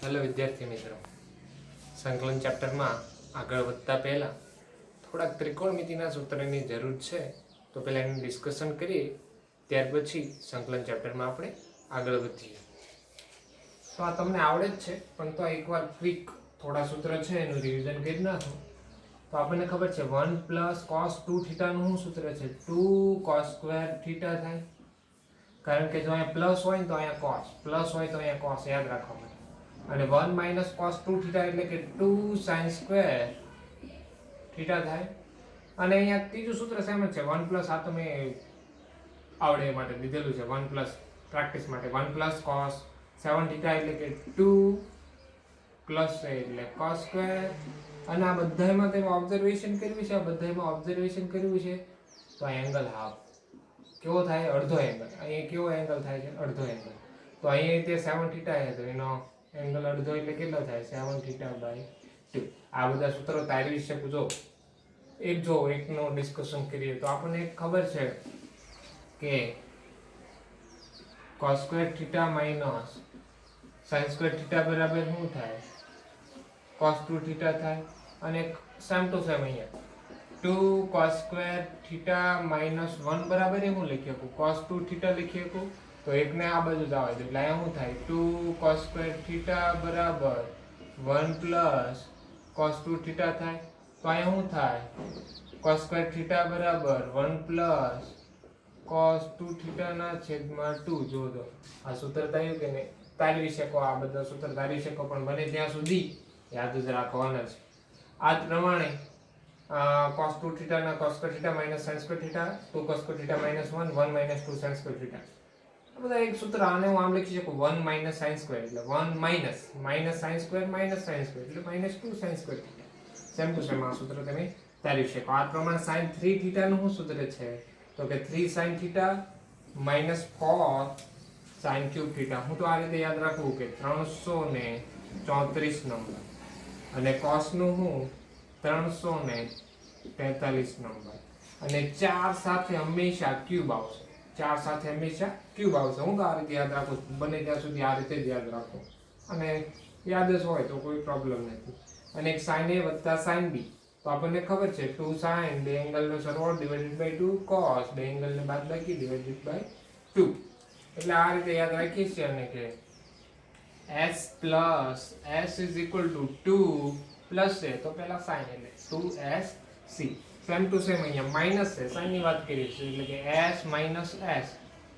Hello વિદ્યાર્થી મિત્રો, સંકલન ચેપ્ટરમાં આગળ વધતા પહેલાં થોડાક ત્રિકોણમિતિના સૂત્રની જરૂર છે. તો પહેલાં એનું ડિસ્કશન કરીએ, ત્યાર પછી સંકલન ચેપ્ટરમાં આપણે આગળ વધીએ. તો આ તમને આવડે જ છે, પણ તો એકવાર ક્વિક થોડા સૂત્ર છે એનું રિવિઝન કરી નાખો. તો આપણને ખબર છે 1 + cos 2 થીટાનું શું સૂત્ર છે? 2 cos સ્ક્વેર થીટા થાય. કારણ કે જો અહીંયા પ્લસ હોય ને તો અહીંયા cos, પ્લસ હોય તો અહીંયા cos, યાદ રાખવા માટે. અને 1 - cos 2 થીટા એટલે કે 2 sin સ્ક્વેર થીટા થાય. અને અહીંયા ત્રીજું સૂત્ર સેમ જ છે, 1 + આ તમે આવડે એ માટે દીધેલું છે, 1 + પ્રેક્ટિસ માટે 1 + cos 7 થીટા એટલે કે 2 પ્લસ એટલે cos સ્ક્વેર. અને આ બધામાં તમે ઓબ્ઝર્વેશન કર્યું છે, આ બધામાં ઓબ્ઝર્વેશન કર્યું છે તો આ એંગલ હાફ કેવો થાય? અડધો એંગલ. અહીંયા કેવો એંગલ થાય છે? અડધો એંગલ. તો અહીંયા તે 7 થીટા છે તો એનો એંગલ અડધો એટલે કેટલો થાય? 7 θ/2. આ બધા સૂત્રો તારવી શકું. જો એકનું ડિસ્કશન કરીએ તો આપણને ખબર છે કે cos square theta minus sin square theta બરાબર શું થાય? cos 2 થીટા થાય. અને સેમ ટુ સેમ અહીંયા 2 cos સ્ક્વેર થીટા માઈનસ 1 બરાબર એ હું લખી શકું? cos 2 થીટા લખી શકું. તો એકને આ બાજુ જવા દો એટલે અહીંયા શું થાય? 2 cos સ્ક્વેર થીટા બરાબર 1 + cos 2 થીટા થાય. તો અહીંયા શું થાય? cos સ્ક્વેર થીટા બરાબર 1 + cos 2 થીટા ના છેદમાં 2. જો આ સૂત્ર તાર્યું કે નહીં? તારવી શકો, આ બધા સૂત્ર તારવી શકો, પણ બને ત્યાં સુધી યાદ જ રાખવાના છે. આ જ પ્રમાણે cos 2 થીટા ના cos square theta minus sin square theta, 2 cos square theta minus 1, 1 - 2 sin square theta. આ બધા એક સૂત્ર. આને હું આમ લખી શકું 1 - sin સ્ક્વેર એટલે 1 - sin square minus sin square એટલે -2 sin square theta. Same to same આ સૂત્ર તમે તારવી શકો. આ પ્રમાણે sin 3 થીટા નું શું સૂત્ર છે? તો કે 3 sin theta minus 4 sin cube theta. હું તો આ રીતે યાદ રાખું કે 334 નંબર અને cos નું હું 343 નંબર. અને 4 સાથે હંમેશા ક્યુબ આવશે. 4 સાથે હંમેશા ક્યુબ આવશે. હું તો આ રીતે યાદ રાખું, બને ત્યાં સુધી આ રીતે જ યાદ રાખું. અને યાદ જ હોય તો કોઈ પ્રોબ્લેમ નથી. અને એક sin a + sin b. તો આપણને ખબર છે 2 sin, બે એંગલનો સરવાળો / 2 cos, બે એંગલને બાદબાકી / 2. એટલે આ રીતે યાદ રાખીએ છીએ. અને કે s = 2 પ્લસ છે તો પહેલા sin એટલે 2sc. સેમ ટુ સેમ અહીંયા માઈનસ છે, sin ની વાત કરીએ છીએ એટલે કે s - s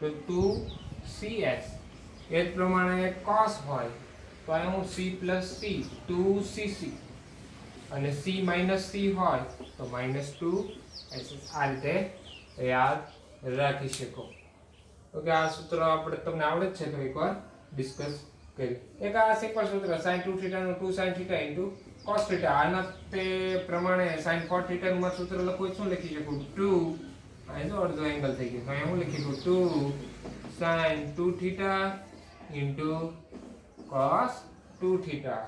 તો 2cs. એ જ પ્રમાણે cos હોય તો અહીં હું c + c 2cc અને c - c હોય તો -2s. આ રીતે યાદ રાખી શકો. ઓકે, આ સૂત્ર આપણે તમને આવડે જ છે તો એકવાર ડિસ્કસ કરી. એક આ સિમ્પલ સૂત્ર sin 2 થીટા નું 2 sin થીટા * cos થીટા. આના તે પ્રમાણે sin 4 થીટા નું સૂત્ર લખવું હોય શું લખી શકું? 2 અહીં જો અડધો એંગલ થઈ ગયો તો અહીં હું લખી શકું 2 sin 2 theta * cos 2 theta.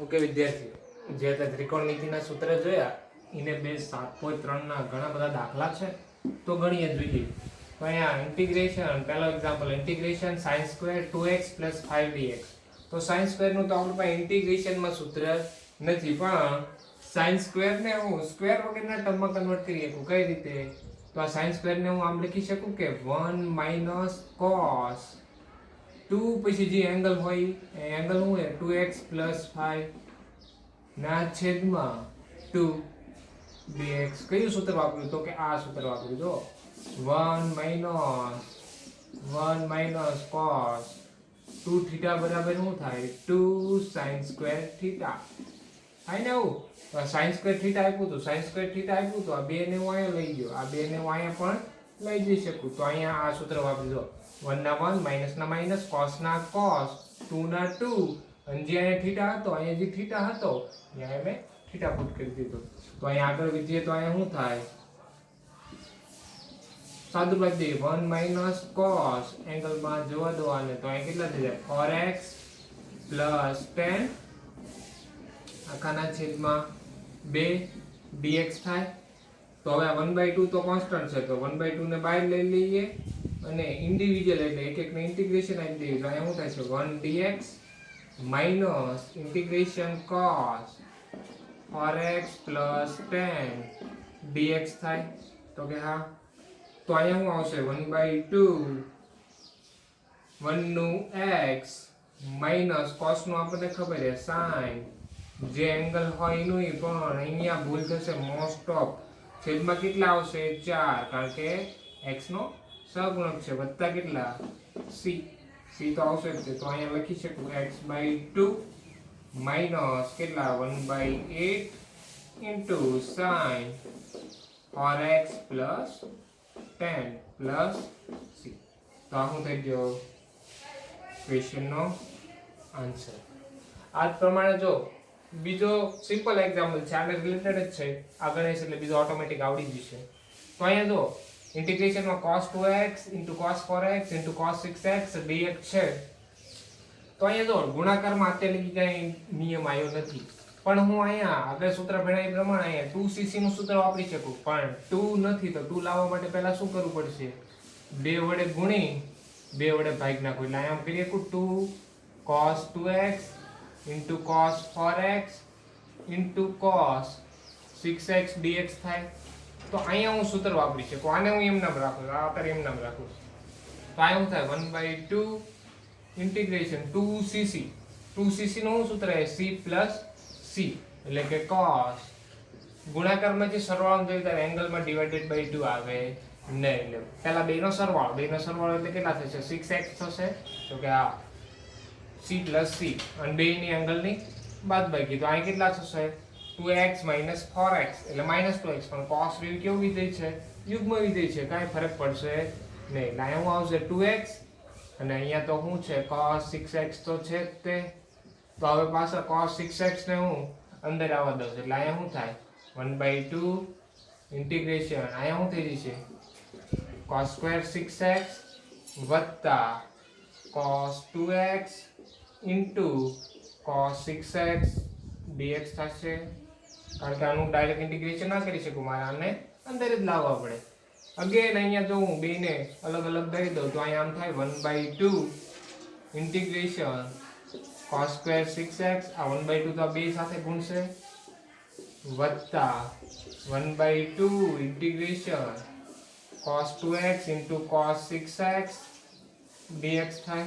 Okay વિદ્યાર્થીઓ, જે આપણે ત્રિકોણમિતિના સૂત્ર જોયા એને બે 7.3 ના ઘણા બધા દાખલા છે તો ગણીએ જોઈએ. તો અહીંયા ઇન્ટિગ્રેશન, પહેલો example integration sin square 2x + 5dx. તો sin સ્ક્વેર નું તો આપણી પાસે ઇન્ટિગ્રેશનમાં સૂત્ર નથી, પણ sin સ્ક્વેર ને હું સ્ક્વેર વગરના ટર્મમાં કન્વર્ટ કરી શકું. કઈ રીતે? તો આ sin સ્ક્વેર ને હું આમ લખી શકું કે 1 - cos 2 પછી જે એંગલ હોય એ એંગલ શું છે? 2x + 5 ના છેદમાં 2 dx. કયું સૂત્ર વાપર્યું? તો કે આ સૂત્ર વાપર્યું. જો 1 - cos 2 થીટા બરાબર શું થાય? 2 sin સ્ક્વેર થીટા. થાય ને આવું? તો sin સ્ક્વેર થીટા આપ્યું તો sin સ્ક્વેર થીટા આપ્યું તો આ બે ને હું અહીંયા લઈ ગયો, આ બે ને હું અહીંયા પણ લઈ જઈ શકું. તો અહીંયા આ સૂત્ર વાપરી દો. 1 ના 1, માઈનસ ના માઈનસ, cos ના cos, 2 ના 2. અને જે અહીંયા થીટા હતો, અહીંયા જે થીટા હતો ત્યાં મેં થીટા પુટ કરી દીધો. તો અહીંયા આગળ વધીએ તો અહીંયા શું થાય? સાદું બાદ દે 1 - cos એંગલમાં જોવા દો આને તો અહીંયા કેટલા થઈ જાય? 4x + 10 આખાના છેદમાં 2 dx થાય. તો હવે 1/2 તો કોન્સ્ટન્ટ છે તો 1/2 ને બહાર લઈ લઈએ અને ઇન્ડિવિજ્યુઅલ એટલે એક એકને ઇન્ટિગ્રેશન આપી દઈએ તો અહીંયા શું થાય છે 1 dx minus integration cos 4x plus 10 dx થાય તો કે હા તો અહીંયા શું આવશે 1/2 1 નું x માઇનસ cos નું આપણને ખબર છે sin જે એંગલ હોય એનું પણ અહીંયા ભૂલ થશે મોસ્ટ ઓફ છેદમાં કેટલા આવશે 4 કારણ કે x નો સહગુણક છે વત્તા કેટલા c c તો આવશે જ તો અહીંયા લખી શકું x/2 માઈનસ કેટલા 1/8 into sin 4x plus 10 plus c તો આ શું થઈ ગયો ક્વેશ્ચન નો આન્સર આ પ્રમાણે જો બીજો સિમ્પલ એક્ઝામ્પલ છે આને રિલેટેડ જ છે આગળ છે એટલે બીજો ઓટોમેટિક આવડી જશે તો અહીંયા જો ઇન્ટિગ્રેશનમાં cos 2x cos 4x cos 6x dx છે તો અહીંયા જો ગુણાકારમાં અત્યારે લગી કઈ નિયમ આવ્યો નથી પણ હું અહીંયા આગળ સૂત્ર ભણાવ્યા પ્રમાણે અહીંયા 2cc નું સૂત્ર વાપરી શકું પણ 2 નથી તો 2 લાવવા માટે પહેલા શું કરવું પડશે 2 વડે ગુણી 2 વડે ભાગ નાખો એટલે અહીંયા કરીએ 2 cos 2x cos 4x cos 6x dx થાય તો અહીંયા હું સૂત્ર વાપરી શકું આને હું એમ નામ રાખું આ અત્યારે એમ નામ રાખું તો આ શું થાય 1/2 ઇન્ટિગ્રેશન 2cc નું શું સૂત્ર છે c plus c એટલે કે cos ગુણાકારમાં જે સરવાળો જોઈએ ત્યારે એંગલમાં ડિવાઇડેડ બાય 2 આવે નહીં એટલે પહેલા બેનો સરવાળો એટલે કેટલા થશે 6x થશે તો કે આ c plus c અને બેની એંગલની બાદબાકી તો અહીં કેટલા થશે 2x 4x એટલે -2x પણ cos વેવ કેવું વિધેય છે યુગ્મ વિધેય છે કાંઈ ફરક પડશે નહીં એટલે અહીંયા આવશે 2x અને અહીંયા તો શું છે cos 6x તો છે જ તે તો હવે પાછા cos 6x ને હું અંદર આવવા દઉં એટલે અહીંયા શું થાય 1/2 ઇન્ટિગ્રેશન અહીંયા શું થઈ જશે cos square 6x વત્તા cos 2x cos 6x dx થશે કારણ કે આનું ડાયરેક્ટ ઇન્ટિગ્રેશન ના કરી શકું મારે આને અંદર જ લાવવા પડે અગેન અહીંયા જો હું બેને અલગ અલગ કરી દઉં તો અહીંયા આમ થાય 1/2 ઇન્ટિગ્રેશન cos square 6x આ 1/2 તો બે સાથે ગુણશે વત્તા 1/2 integration cos 2x cos 6x dx થાય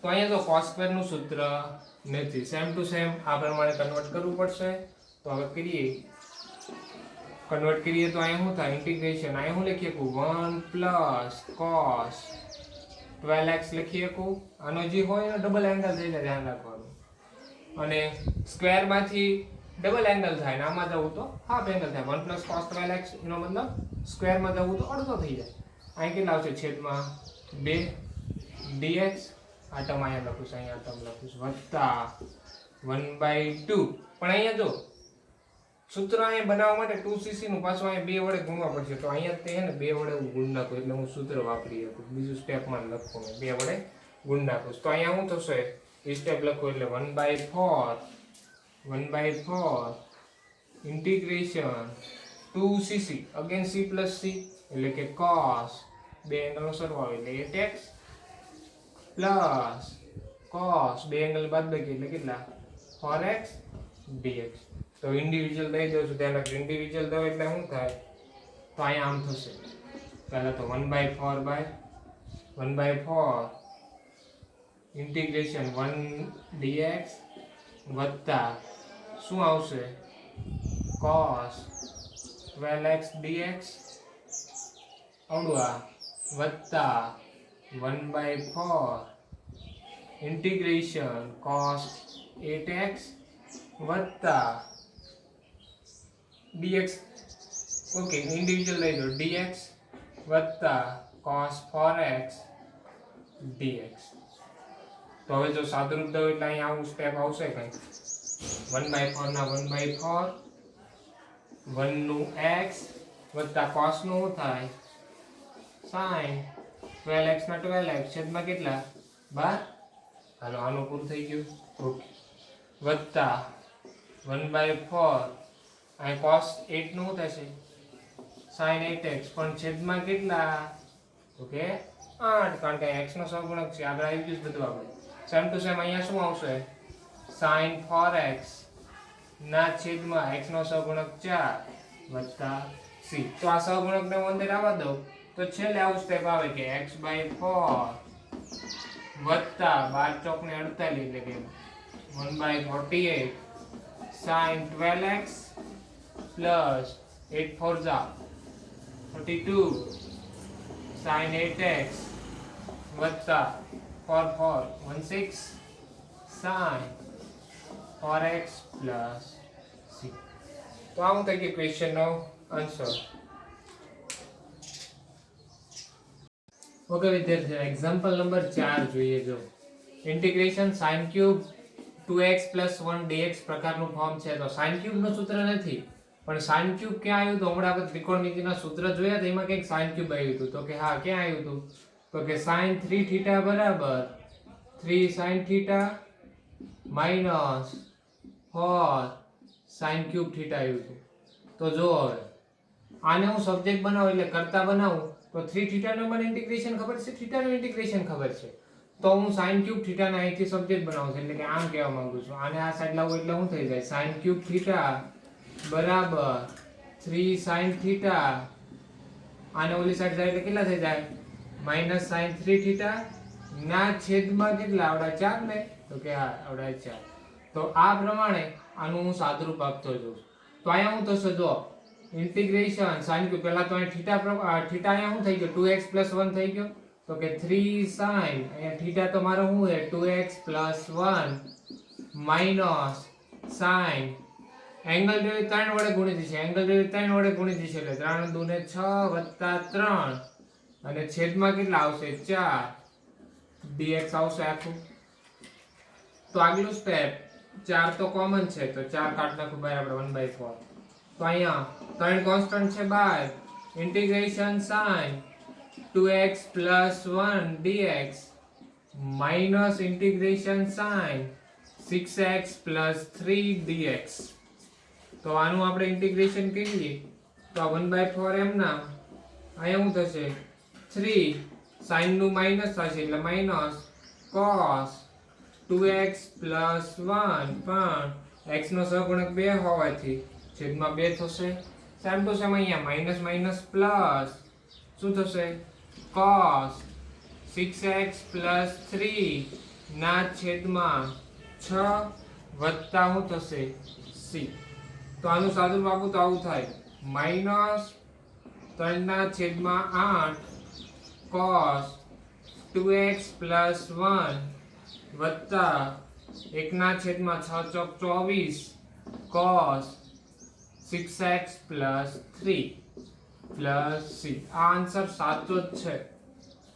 તો અહીંયા તો cos square નું સૂત્ર નથી સેમ ટુ સેમ આ પ્રમાણે કન્વર્ટ કરવું પડશે તો હવે કન્વર્ટ કરીએ તો અહીંયા શું થાય ઇન્ટિગ્રેશન અહીંયા હું લખી શકું 1 plus cos 12x લખી શકું આનો જે હોય એનો ડબલ એંગલ થઈ જાય ધ્યાન રાખવાનું અને સ્ક્વેર માંથી ડબલ એંગલ થાય ને આમાં જવું તો હાફ એંગલ થાય 1 plus cos 12x એનો મતલબ સ્ક્વેર માં જવું તો અડધો થઈ જાય અહીં કેટલા આવશે છેદમાં 2 dx આ ટર્મ અહીંયા લખું છું અહીંયા ટર્મ લખું છું વત્તા 1/2 પણ અહીંયા જો સૂત્ર અહીંયા બનાવવા માટે 2cc નું પાછું અહીંયા 2 વડે ગુણવા પડશે તો અહીંયા તે ને 2 વડે ગુણ નાખું એટલે હું સૂત્ર વાપરી શકું બીજું સ્ટેપમાં લખું મેં 2 વડે ગુણ નાખું તો અહીંયા શું થશે એ સ્ટેપ લખું એટલે 1/4 integration 2cc again c plus c એટલે કે cos બે એંગલનો સરવાળો એટલે 8x પ્લસ cos બે એંગલ બાદબાકી એટલે કેટલા 4x dx તો ઇન્ડિવિડ્યુઅલ દઈ દઉં છું ત્યાં ઇન્ડિવિડ્યુઅલ દઉં એટલે શું થાય તો અહીંયા આમ થશે પહેલા તો 1/4 ઇન્ટિગ્રેશન 1 dx વત્તા શું આવશે cos 12x dx આવડું વત્તા 1/4 ઇન્ટિગ્રેશન cos 8x વત્તા dx ઓકે ઇન્ડિવિડ્યુઅલ લઈ લો dx વત્તા cos 4x dx તો હવે જો સાદુરૂપ દઉં એટલે અહીં આવું સ્ટેપ આવશે કઈ 1/4 ના 1/4 1 નું x વત્તા cos નું થાય sin 12x ના 12x છેદમાં કેટલા 12 હાલો આનું પૂરું થઈ ગયું ઓકે વત્તા 1/4 અહીં cos 8 નું થશે sin 8x પણ છેદમાં કેટલા તો કે 8, કારણ કે x નો સહગુણક છે. આગળ આવી ગયું બધું આપણે. સેમ ટુ સેમ અહીંયા શું આવશે? sin 4x ના છેદમાં x નો સહગુણક 4 વત્તા c. તો આ સહગુણકને હું અંદર આવવા દઉં તો છેલ્લે આવું સ્ટેપ આવે કે x/4 વત્તા 12 ચોક ને 48 એટલે કે 1/48 sin 12x plus 8 4 32 sin 8x વત્તા 4 4 16 sin 4x plus c. તો આવું થઈ ગયું ક્વેશ્ચનનો આન્સર. ઓકે વિદ્યાર્થીઓ, એક્ઝામ્પલ નંબર 4 જોઈએ. જો integration sin cube 2x + 1 dx પ્રકારનું ફોર્મ છે. તો sin ક્યુબ નું સૂત્ર નથી, પણ sin ક્યુબ ક્યાં આવ્યું? તો હમણાં આપણે ત્રિકોણમિતિના સૂત્ર જોયા તો એમાં કંઈક sin ક્યુબ આવ્યું હતું. તો કે હા, ક્યાં આવ્યું હતું? તો કે sin 3θ બરાબર 3 sin θ minus 4 sin ક્યુબ θ આવ્યું હતું. તો જો હવે આને હું સબ્જેક્ટ બનાવું એટલે કરતા બનાવું તો 3θ નું મને ઇન્ટિગ્રેશન ખબર છે, θ નું ઇન્ટિગ્રેશન ખબર છે. તો હું sin ક્યુબ θ ને અહીંથી સબ્જેક્ટ બનાવું છું, એટલે કે આમ કહેવા માંગુ છું. આને આ સાઈડ લાવું એટલે શું થઈ જાય? sin ક્યુબ θ બરાબર 3 sin θ. આને ઓલી સાઈડ જાય એટલે કેટલા થઈ જાય? માઈનસ sin 3θ ના છેદમાં કેટલા? આવડા 4 ને. તો કે હા, આવડા 4. તો આ પ્રમાણે આનું હું સાદુરૂપ આપતો જઉં. તો અહીંયા હું થશે જો ઇન્ટિગ્રેશન sin ક્યુબ, પહેલા તો અહીં θ અહીંયા શું થઈ ગયો? 2x + 1 થઈ ગયો. તો કે 3 sin, અહીંયા θ તો મારો શું છે? 2x + 1 minus sin, એંગલ જોઈ 3 વડે ગુણી દીશે, એંગલ જોઈ 3 વડે ગુણી દીશે એટલે 3 દુ ને 6 વત્તા 3 અને છેદમાં કેટલા આવશે? 4 dx આવશે આખું. તો આગલું સ્ટેપ 4 તો કોમન છે, તો 4 કાઢ નાખું બહાર આપણે 1/4. તો અહીંયા 3 કોન્સ્ટન્ટ છે બહાર. Integration sin 2x + 1 dx minus integration sin 6x + 3 dx. તો આનું આપણે ઇન્ટિગ્રેશન કરીએ તો આ 1/4 એમ ના અહીંયા શું થશે? 3 sin નું માઈનસ થશે એટલે માઈનસ cos 2x + 1 પણ x નો સહગુણક 2 હોવાથી છેદમાં 2 થશે. સેમ ટુ સેમ અહીંયા માઈનસ માઈનસ પ્લસ શું થશે? cos 6x + 3 ના છેદમાં 6 વત્તા શું થશે? c. તો આનું સાદુરૂપ આપું તો આવું થાય -3/8 cos 2x + 1 વત્તા 1/6 ચોક 24 cos 6x + 3 + c. આ આન્સર સાચો જ છે.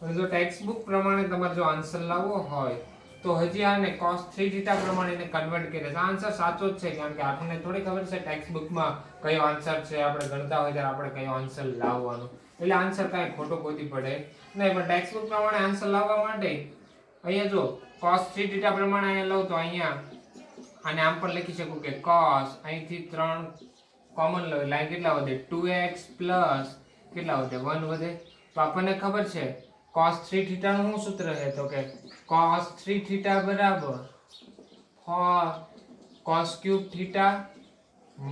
અને જો ટેક્સ્ટ બુક પ્રમાણે તમારે જો આન્સર લાવવો હોય તો હજી આને cos 3θ પ્રમાણે એને કન્વર્ટ કરે. આ આન્સર સાચો જ છે, કારણ કે આપણને થોડી ખબર છે ટેક્સ્ટ બુકમાં કયો આન્સર છે. આપણે ગણતા હોય ત્યારે આપણે કયો આન્સર લાવવાનો, એટલે આન્સર કાંઈ ખોટો ગોતી પડે નહીં. પણ ટેક્સ્ટ બુક પ્રમાણે આન્સર લાવવા માટે અહીંયા જો cos 3θ પ્રમાણે અહીંયા લઉં તો અહીંયા આને આમ પણ લખી શકું કે cos, અહીંથી 3 કોમન લો એટલે કેટલા વધે? 2x પ્લસ કેટલા વધે? 1 વધે. તો આપણને ખબર છે cos 3θ નું શું સૂત્ર છે? તો કે cos 3θ બરાબર 4 cos ક્યુબ θ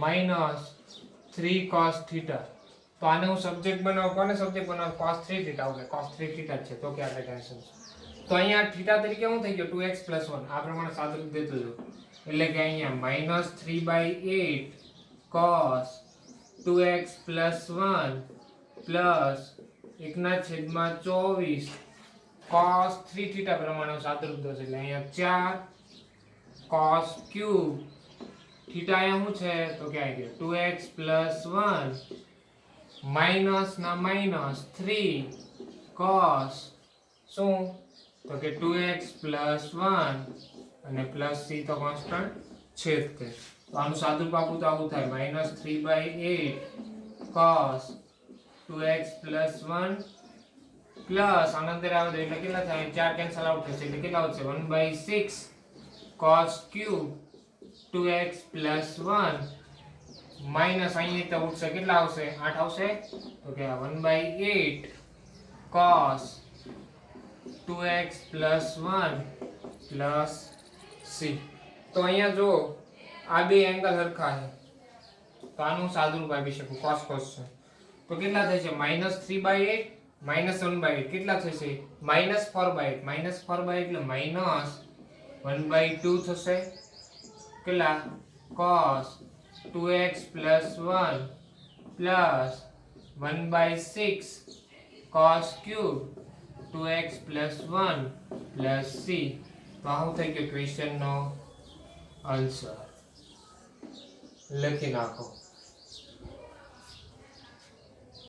minus 3 cos θ. તો આને હું સબ્જેક્ટ બનાવું. કોને સબ્જેક્ટ બનાવું? cos 3θ. ઓકે, cos 3θ છે તો કે આપણે ટેન્શન છે. તો અહીંયા θ તરીકે શું થઈ ગયો? 2x + 1. આ પ્રમાણે સાદુરૂપ દેતો જો એટલે કે અહીંયા -3/8 cos 2x + 1 પ્લસ 1/24 cos 3θ પ્રમાણે સાદુરૂપ દોશે એટલે અહીંયા 4 cos ક્યુબ θ અહીંયા શું છે? તો કે આવી ગયો 2x + 1 માઈનસ ના માઈનસ 3 cos શું? તો કે 2x + 1 અને પ્લસ c તો કોન્સ્ટન્ટ છે જ તે. તો આનું સાદુરૂપ આપું તો આવું થાય -3/8 cos 2x + 1 પ્લસ આનંદર આવે તો એટલે કેટલા થાય? 4 કેન્સલ આઉટ થશે એટલે કેટલા આવશે? 1/6 cos ક્યુબ 2x + 1 માઈનસ અહીં તો ઉઠશે કેટલા આવશે? 8 આવશે. તો કે 1/8 cos 2x plus 1 plus c. તો અહીંયા જો આ બે એંગલ હરખા છે તો આનું સાદુરૂપ આપી શકું cos cos છે તો કેટલા થશે -3/8 -1/8 કેટલા થશે -4/8 -4/8 એટલે -1/2 થશે કેટલા cos 2x plus 1 plus 1/6 cos cube 2x plus 1 plus c. તો આ શું થઈ ગયો ક્વેશ્ચન નો આન્સર લખી નાખો.